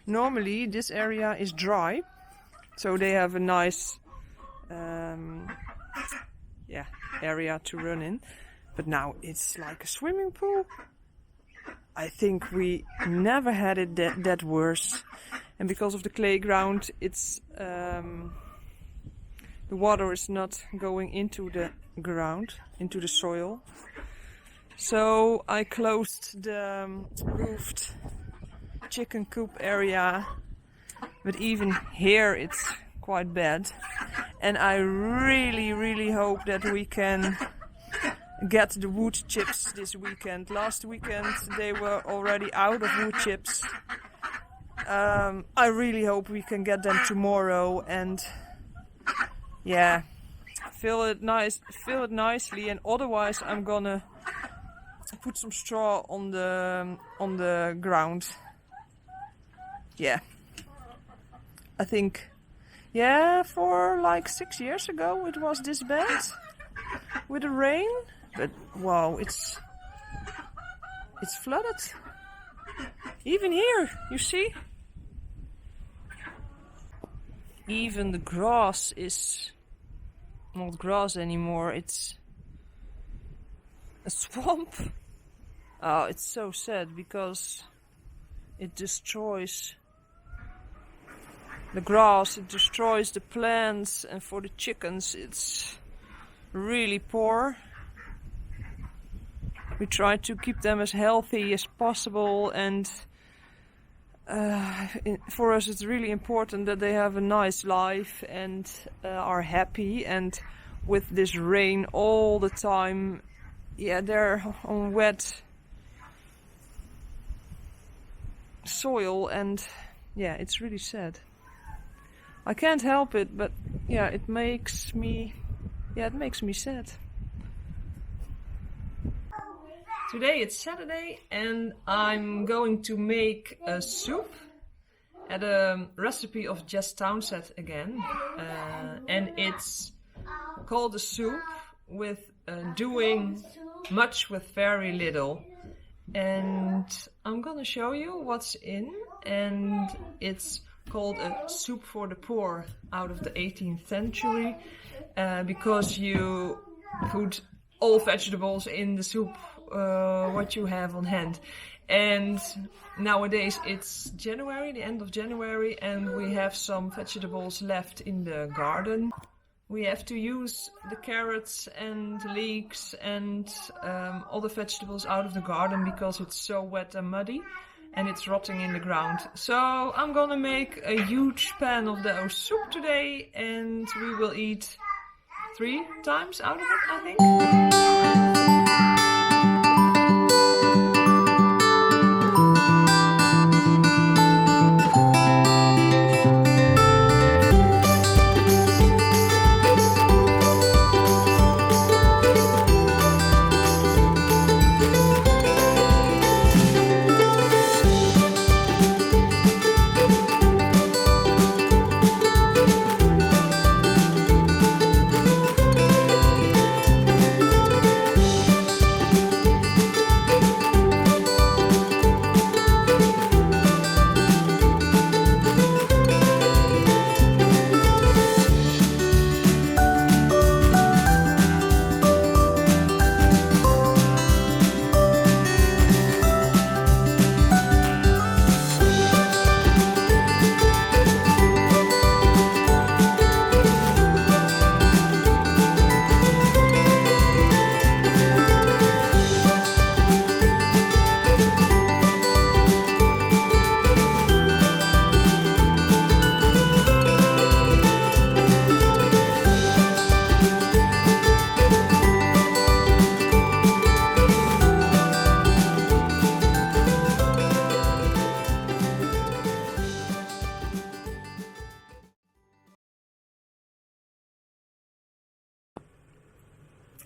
Normally this area is dry, so they have a nice area to run in. But now it's like a swimming pool. I think we never had it that worse. And because of the clay ground, it's the water is not going into the ground, into the soil. So I closed the roofed chicken coop area, but even here it's quite bad. And I really hope that we can get the wood chips this weekend. Last weekend they were already out of wood chips. I really hope we can get them tomorrow and fill it nicely, and otherwise I'm gonna put some straw on the ground. Yeah, I think for like 6 years ago it was this bad with the rain, but wow, it's flooded. Even here, you see? Even the grass is not grass anymore, it's a swamp. Oh, it's so sad because it destroys the grass, it destroys the plants, and for the chickens it's really poor. We try to keep them as healthy as possible, and for us it's really important that they have a nice life and are happy. And with this rain all the time, they're on wet soil, and it's really sad. I can't help it, but it makes me sad. Today it's Saturday and I'm going to make a soup at a recipe of Jess Townsend again. And it's called a soup with doing much with very little. And I'm gonna show you what's in, and it's called a soup for the poor out of the 18th century because you put all vegetables in the soup what you have on hand. And nowadays it's January, the end of January, and we have some vegetables left in the garden. We have to use the carrots and the leeks and all the vegetables out of the garden because it's so wet and muddy and it's rotting in the ground. So I'm gonna make a huge pan of the soup today, and we will eat 3 times out of it, I think.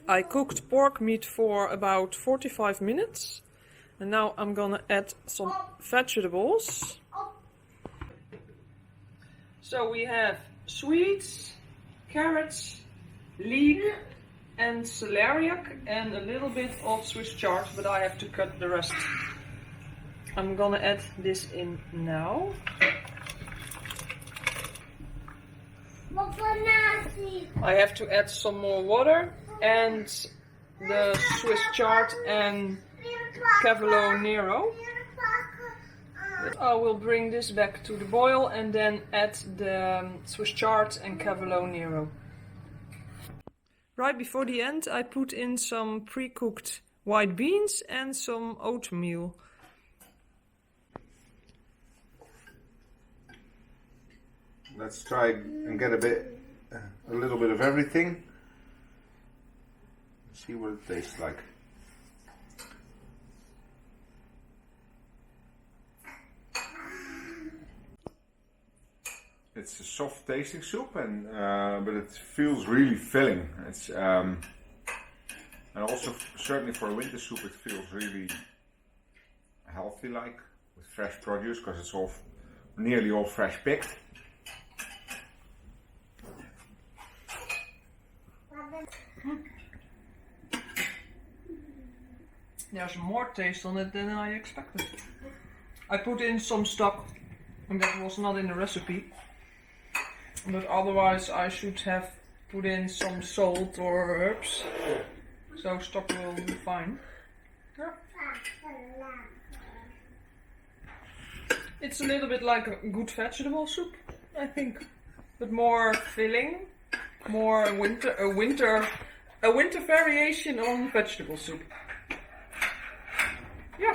I cooked pork meat for about 45 minutes, and now I'm gonna add some vegetables. So we have sweets, carrots, leek and celeriac and a little bit of Swiss chard, but I have to cut the rest. I'm gonna add this in now. I have to add some more water and the Swiss chard and Cavolo Nero. I will bring this back to the boil and then add the Swiss chard and Cavolo Nero. Right before the end I put in some pre-cooked white beans and some oatmeal. Let's try and get a little bit of everything. See what it tastes like. It's a soft tasting soup, and but it feels really filling. It's and also certainly for a winter soup, it feels really healthy, like with fresh produce, because it's all nearly all fresh picked. There's more taste on it than I expected. I put in some stock, and that was not in the recipe. But otherwise I should have put in some salt or herbs. So stock will be fine. Yeah. It's a little bit like a good vegetable soup, I think. But more filling, more a winter variation on vegetable soup. Yeah.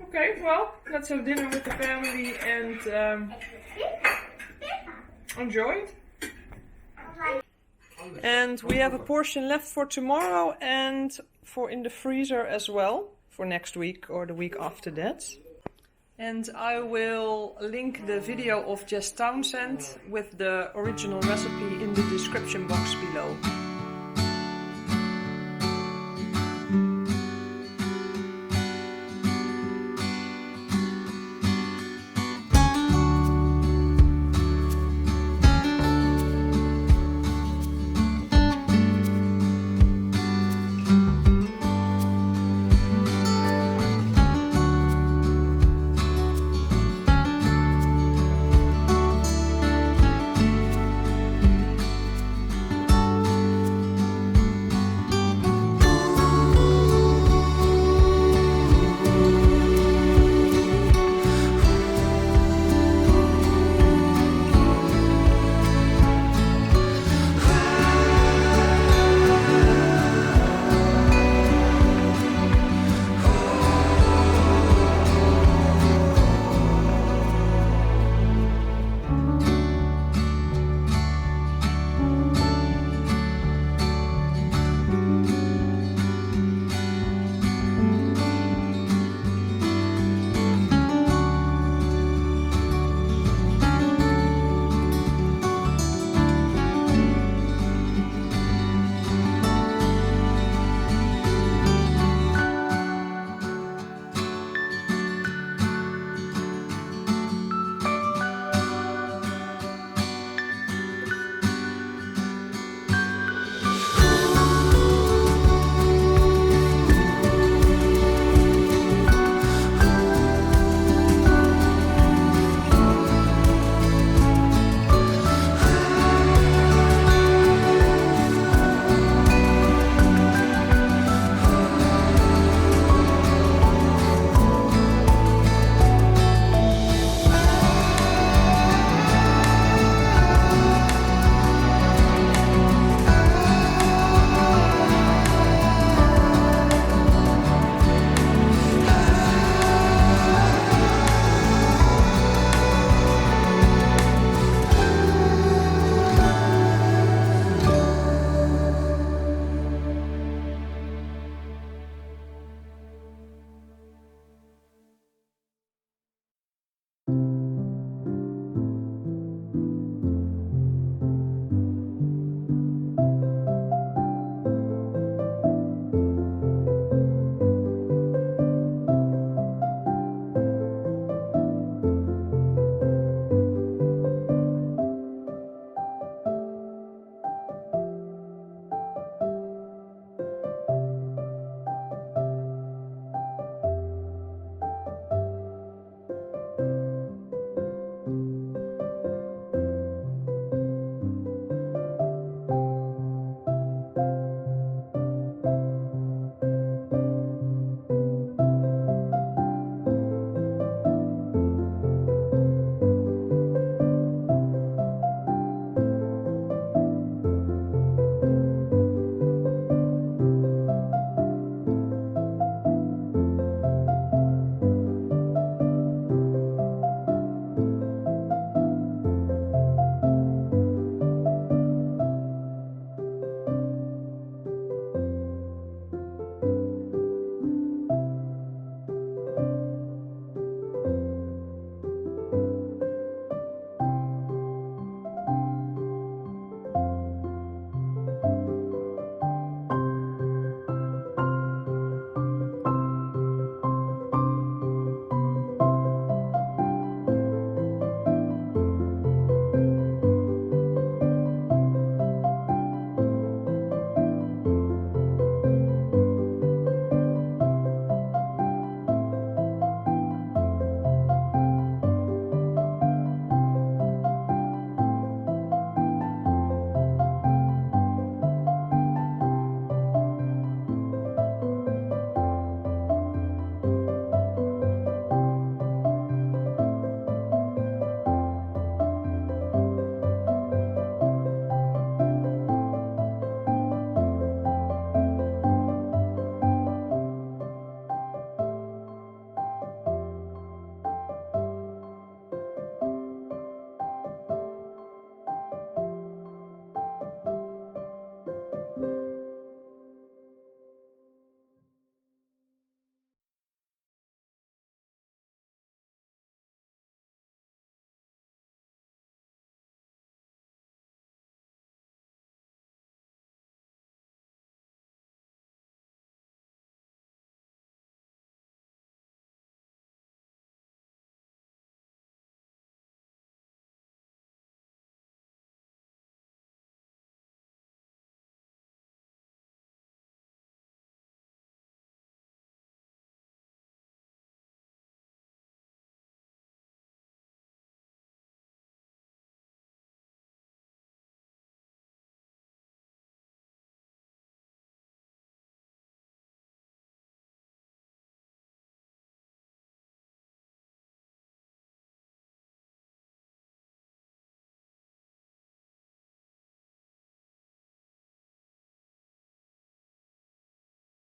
Okay, well, let's have dinner with the family and enjoy it. And we have a portion left for tomorrow and for in the freezer as well for next week or the week after that. And I will link the video of Jess Townsend with the original recipe in the description box below.